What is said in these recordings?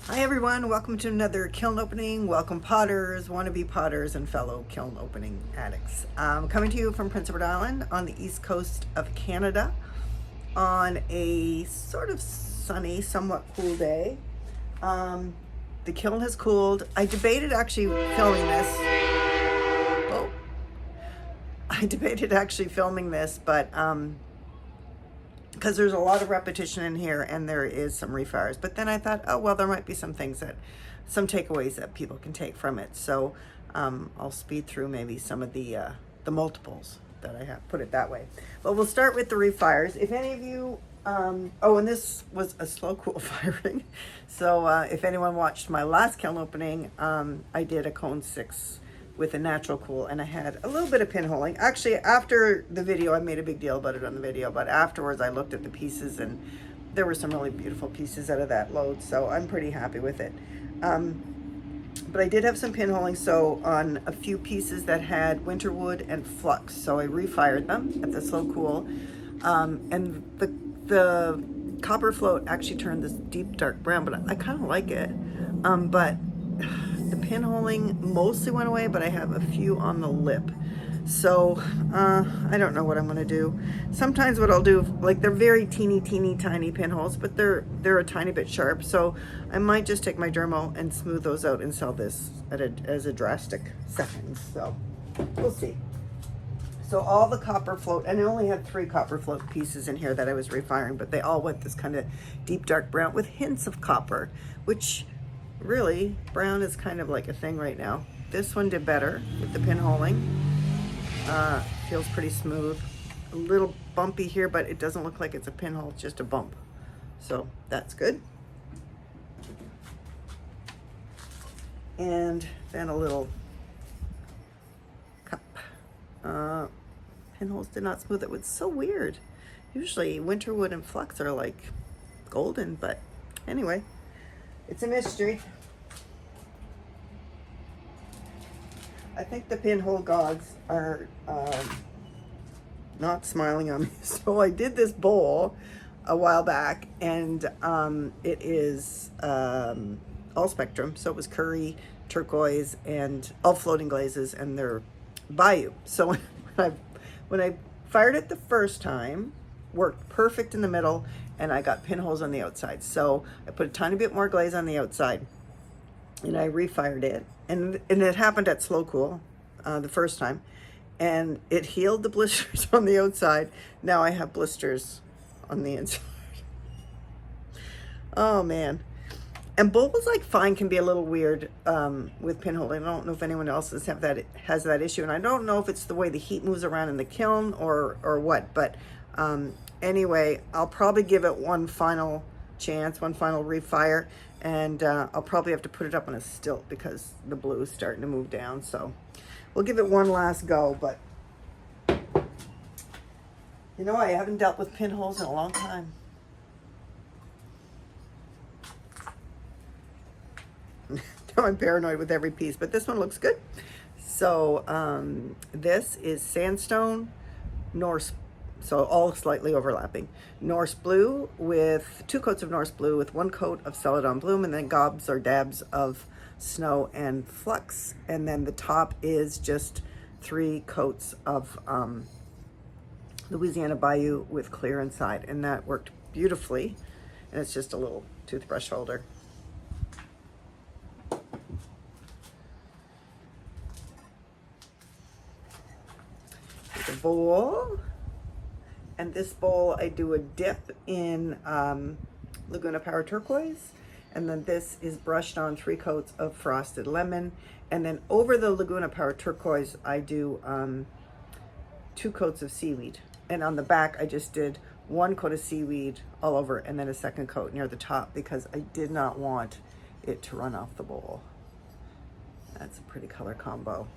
Hi everyone, welcome to another kiln opening. Welcome potters, wannabe potters, and fellow kiln opening addicts. Coming to you from Prince Edward Island on the east coast of Canada on a sort of sunny, somewhat cool day. The kiln has cooled. I debated actually filming this. Oh, I debated actually filming this, but because there's a lot of repetition in here and there is some refires. But then I thought, oh, well, there might be some takeaways that people can take from it. So I'll speed through maybe some of the multiples that I have, put it that way. But we'll start with the refires. If any of you, oh, and this was a slow cool firing. So if anyone watched my last kiln opening, I did a cone 6 with a natural cool, and I had a little bit of pinholing. Actually, after the video, I made a big deal about it on the video, but afterwards I looked at the pieces and there were some really beautiful pieces out of that load, so I'm pretty happy with it. But I did have some pinholing, so on a few pieces that had winter wood and flux, so I refired them at the slow cool, and the copper float actually turned this deep dark brown, but I kind of like it, but the pinholing mostly went away, but I have a few on the lip. So I don't know what I'm going to do. Sometimes what I'll do, like they're very teeny tiny pinholes, but they're a tiny bit sharp. So I might just take my Dermo and smooth those out and sell this as a drastic second. So we'll see. So all the copper float, and I only had 3 copper float pieces in here that I was refiring, but they all went this kind of deep dark brown with hints of copper, which really, brown is kind of like a thing right now. This one did better with the pinholing. Feels pretty smooth. A little bumpy here, but it doesn't look like it's a pinhole, it's just a bump. So that's good. And then a little cup. Pinholes did not smooth it. It's so weird. Usually winterwood and flux are like golden, but anyway, it's a mystery. I think the pinhole gods are not smiling on me. So I did this bowl a while back, and it is all spectrum. So it was curry, turquoise, and all floating glazes, and they're Bayou. So when I fired it the first time, worked perfect in the middle, and I got pinholes on the outside. So I put a tiny bit more glaze on the outside, and I refired it, and it happened at slow cool the first time, and it healed the blisters on the outside. Now I have blisters on the inside. Oh man. And bowls like fine can be a little weird with pinhole. I don't know if anyone else has that issue, and I don't know if it's the way the heat moves around in the kiln or what, but anyway, I'll probably give it one final chance, one final refire, and I'll probably have to put it up on a stilt because the blue is starting to move down. So we'll give it one last go. But you know, I haven't dealt with pinholes in a long time. Now I'm paranoid with every piece, but this one looks good. So this is sandstone, Norse, so all slightly overlapping. Norse blue with 2 coats of Norse blue with 1 coat of celadon bloom, and then gobs or dabs of snow and flux. And then the top is just 3 coats of Louisiana Bayou with clear inside, and that worked beautifully. And it's just a little toothbrush holder. The bowl, and this bowl I do a dip in Laguna Power Turquoise, and then this is brushed on 3 coats of frosted lemon, and then over the Laguna Power Turquoise I do 2 coats of seaweed, and on the back I just did 1 coat of seaweed all over and then a 2nd coat near the top because I did not want it to run off the bowl. That's a pretty color combo.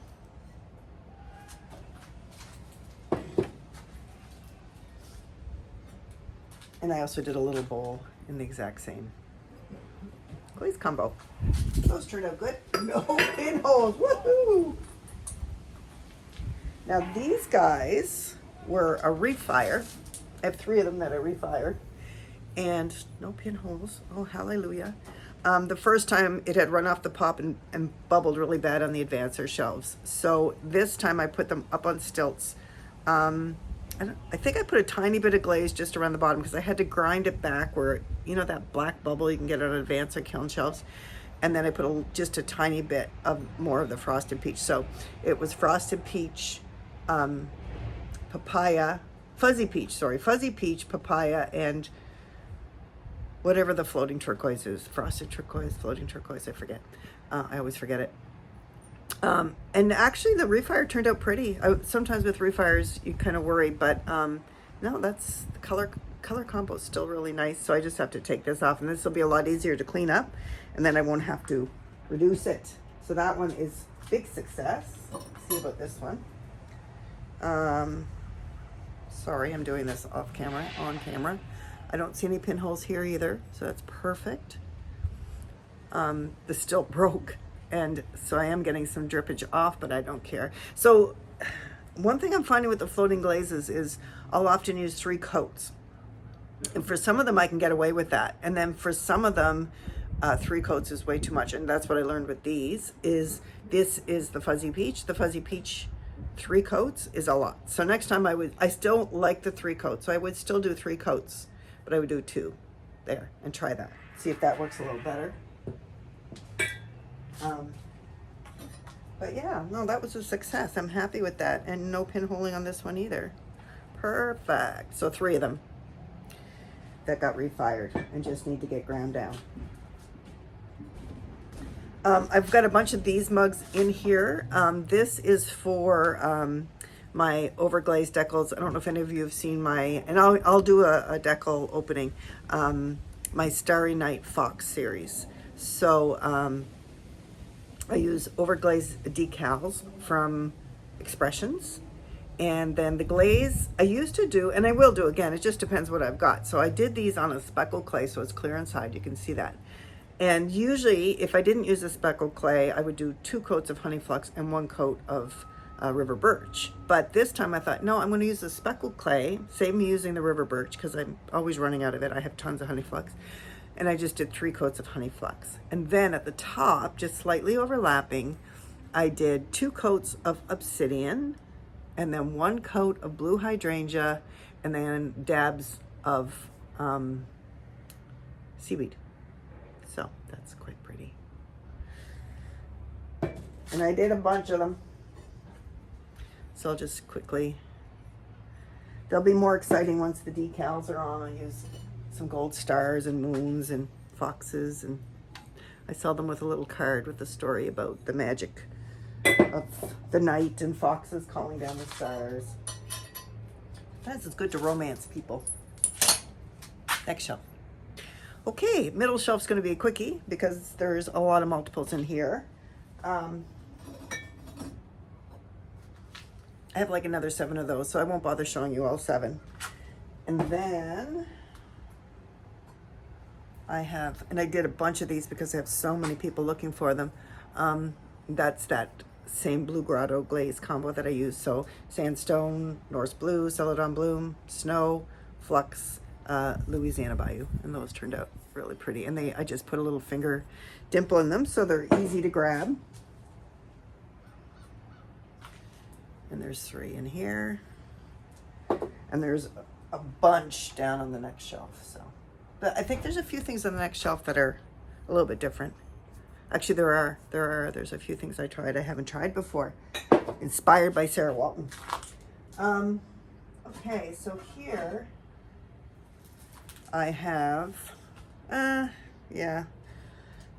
And I also did a little bowl in the exact same glaze combo. Those turned out good. No pinholes, woohoo! Now these guys were a refire. I have 3 of them that I refired. And no pinholes, oh hallelujah. The first time it had run off the pop and bubbled really bad on the advancer shelves. So this time I put them up on stilts. I think I put a tiny bit of glaze just around the bottom because I had to grind it back where, you know, that black bubble you can get on advancer kiln shelves. And then I put just a tiny bit of more of the frosted peach. So it was frosted peach, papaya, fuzzy peach, papaya, and whatever the floating turquoise is. Frosted turquoise, floating turquoise, I forget. I always forget it. And actually the refire turned out pretty. Sometimes with refires you kind of worry, but no, that's the color combo is still really nice. So I just have to take this off, and this will be a lot easier to clean up, and then I won't have to reduce it. So that one is big success. Let's see about this one. Sorry, I'm doing this off camera, on camera. I don't see any pinholes here either, so that's perfect. The stilt broke, and so I am getting some drippage off, but I don't care. So one thing I'm finding with the floating glazes is I'll often use 3 coats. And for some of them I can get away with that. And then for some of them, 3 coats is way too much. And that's what I learned with these, is this is the fuzzy peach. The fuzzy peach 3 coats is a lot. So next time I still like the 3 coats. So I would still do 3 coats, but I would do 2 there and try that. See if that works a little better. But yeah, no, that was a success. I'm happy with that. And no pinholing on this one either. Perfect. So 3 of them that got refired and just need to get ground down. I've got a bunch of these mugs in here. This is for my overglazed decals. I don't know if any of you have seen my, and I'll do a decal opening, my Starry Night Fox series. So I use overglazed decals from Expressions. And then the glaze I used to do, and I will do again, it just depends what I've got. So I did these on a speckled clay, so it's clear inside, you can see that. And usually, if I didn't use a speckled clay, I would do 2 coats of honey flux and 1 coat of river birch. But this time I thought, no, I'm gonna use the speckled clay, save me using the river birch, because I'm always running out of it. I have tons of honey flux. And I just did 3 coats of honey flux. And then at the top, just slightly overlapping, I did 2 coats of obsidian, and then 1 coat of blue hydrangea, and then dabs of seaweed. So that's quite pretty. And I did a bunch of them. So I'll just quickly, they'll be more exciting once the decals are on. I use some gold stars and moons and foxes, and I sell them with a little card with a story about the magic of the night and foxes calling down the stars. Sometimes it's good to romance people. Next shelf. Okay, middle shelf's going to be a quickie because there's a lot of multiples in here. I have like another 7 of those, so I won't bother showing you all 7. And then I have, and I did a bunch of these because I have so many people looking for them. That's that same Blue Grotto glaze combo that I use. So sandstone, Norse blue, celadon bloom, snow, flux, Louisiana Bayou, and those turned out really pretty. And I just put a little finger dimple in them so they're easy to grab. And there's 3 in here, and there's a bunch down on the next shelf. So, but I think there's a few things on the next shelf that are a little bit different. Actually, there's a few things I haven't tried before. Inspired by Sarah Walton. Okay, so here I have, yeah,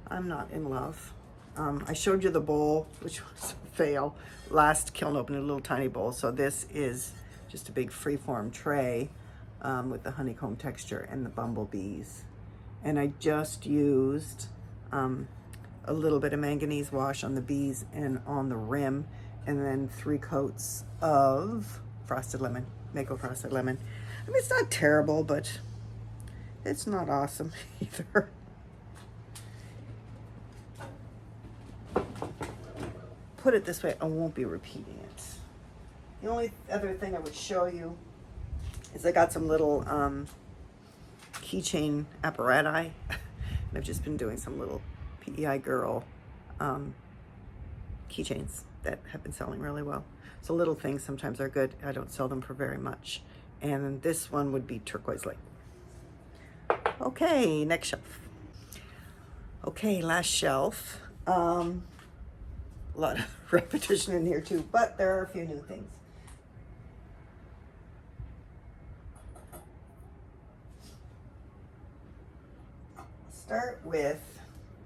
I'm not in love. I showed you the bowl, which was a fail. Last kiln opened a little tiny bowl. So this is just a big freeform tray with the honeycomb texture and the bumblebees. And I just used a little bit of manganese wash on the bees and on the rim, and then 3 coats of frosted lemon, Mako frosted lemon. I mean, it's not terrible, but it's not awesome either. Put it this way, I won't be repeating it. The only other thing I would show you is I got some little keychain apparatus. And I've just been doing some little PEI girl keychains that have been selling really well. So little things sometimes are good. I don't sell them for very much. And this one would be turquoise light. Okay, next shelf. Okay, last shelf. A lot of repetition in here too, but there are a few new things. Start with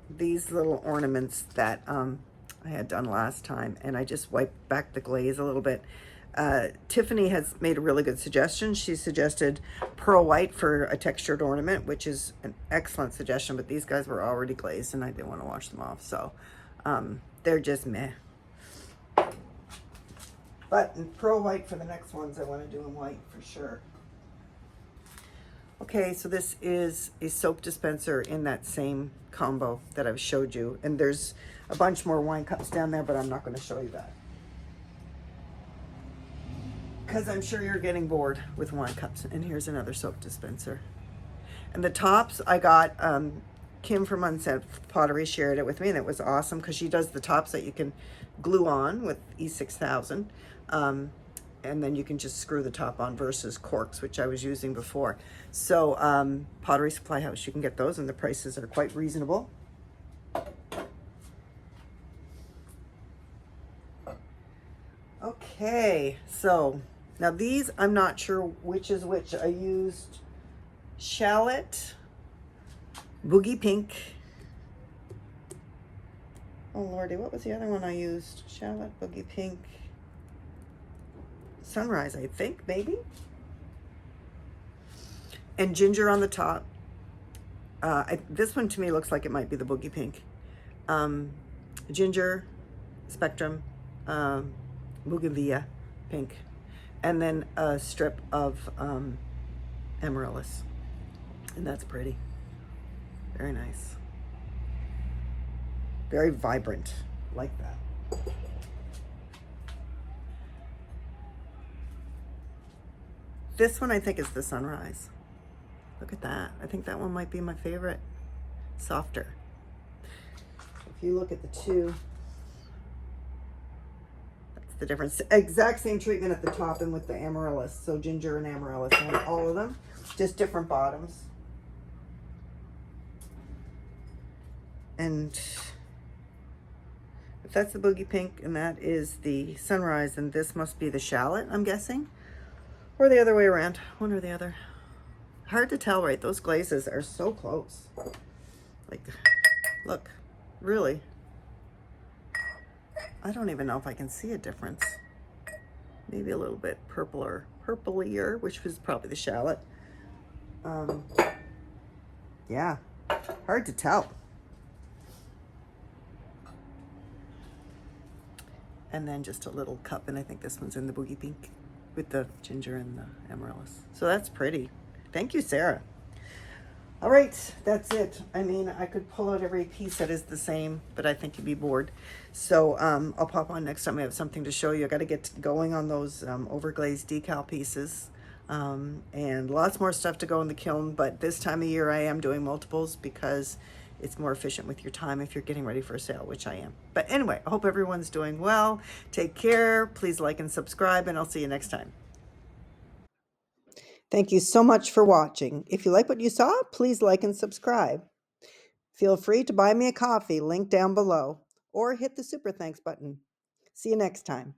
these little ornaments that I had done last time, and I just wiped back the glaze a little bit. Tiffany has made a really good suggestion. She suggested pearl white for a textured ornament, which is an excellent suggestion, but these guys were already glazed and I didn't want to wash them off, so they're just meh. But in pearl white for the next ones, I want to do in white for sure. Okay, so this is a soap dispenser in that same combo that I've showed you. And there's a bunch more wine cups down there, but I'm not going to show you that, because I'm sure you're getting bored with wine cups. And here's another soap dispenser. And the tops I got, Kim from Unsaid Pottery shared it with me, and it was awesome because she does the tops that you can glue on with E6000. And then you can just screw the top on versus corks, which I was using before. So Pottery Supply House, you can get those, and the prices are quite reasonable. Okay, so now these, I'm not sure which is which. I used Shallot, Boogie Pink. Oh Lordy, what was the other one I used? Shallot, Boogie Pink, Sunrise, I think, maybe. And ginger on the top. This one to me looks like it might be the Boogie Pink. Ginger, Spectrum, Bougainvillea pink, and then a strip of amaryllis, and that's pretty. Very nice. Very vibrant, like that. This one I think is the Sunrise. Look at that. I think that one might be my favorite. Softer. If you look at the two, that's the difference. Exact same treatment at the top and with the amaryllis. So ginger and amaryllis on all of them. Just different bottoms. And if that's the Boogie Pink and that is the Sunrise, then this must be the Shallot, I'm guessing. Or the other way around, one or the other. Hard to tell, right? Those glazes are so close. Like, look, really. I don't even know if I can see a difference. Maybe a little bit purplier, which was probably the Shallot. Yeah, hard to tell. And then just a little cup, and I think this one's in the Boogie Pink with the ginger and the amaryllis. So that's pretty. Thank you, Sarah. All right, that's it. I mean, I could pull out every piece that is the same, but I think you'd be bored. So I'll pop on next time I have something to show you. I got to get going on those overglazed decal pieces. And lots more stuff to go in the kiln, but this time of year I am doing multiples because it's more efficient with your time if you're getting ready for a sale, which I am. But anyway, I hope everyone's doing well. Take care. Please like and subscribe, and I'll see you next time. Thank you so much for watching. If you like what you saw, please like and subscribe. Feel free to buy me a coffee, link down below, or hit the super thanks button. See you next time.